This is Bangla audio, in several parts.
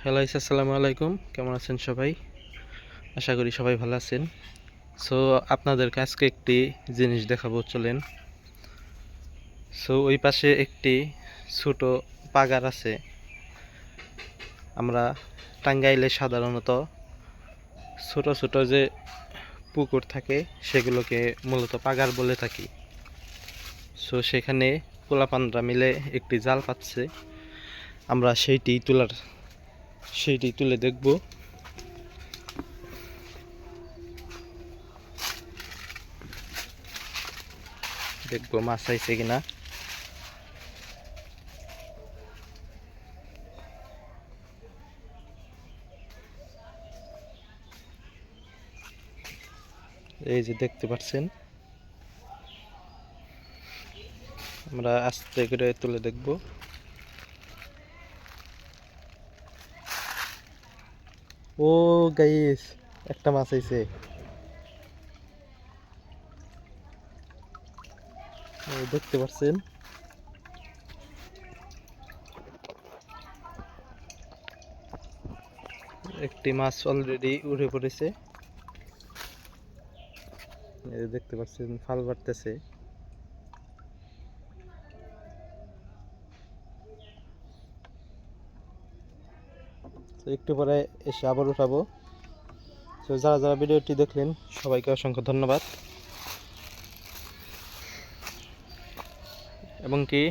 হ্যালো আসসালামু আলাইকুম, কেমন আছেন সবাই? আশা করি সবাই ভালো আছেন। সো আপনাদেরকে আজকে একটি জিনিস দেখাবো, চলেন। সো ওই পাশে একটি ছোট পাগার আছে। আমরা টাঙ্গাইলে সাধারণত ছোট ছোট যে পুকুর থাকে সেগুলোকে মূলত পাগার বলে থাকি। সো সেখানে পোলাপানরা মিলে একটি জাল পাচ্ছে। আমরা সেইটি তুলে দেখব। মাছ আইছে কিনা। এই যে দেখতে পাচ্ছেন, আমরা আস্তে করে তুলে দেখব। ও গাইস, একটা মাছ আইছে। দেখতে পাচ্ছেন, একটি মাছ অলরেডি উঠে পড়েছে। দেখতে পাচ্ছেন ফাল বাড়তেছে। তো একটু পরে এসে আবার উঠাবো। তো যারা যারা ভিডিওটি দেখলেন সবাইকে অসংখ্য ধন্যবাদ, এবং কি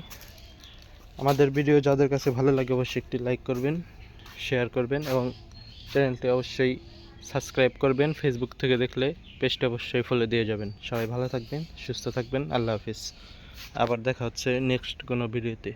আমাদের ভিডিও যাদের কাছে ভালো লাগে অবশ্যই একটি লাইক করবেন, শেয়ার করবেন এবং চ্যানেলটি অবশ্যই সাবস্ক্রাইব করবেন। ফেসবুক থেকে দেখলে পেজটা অবশ্যই ফলো দিয়ে যাবেন। সবাই ভালো থাকবেন, সুস্থ থাকবেন। আল্লাহ হাফিজ। আবার দেখা হচ্ছে নেক্সট কোনো ভিডিওতে।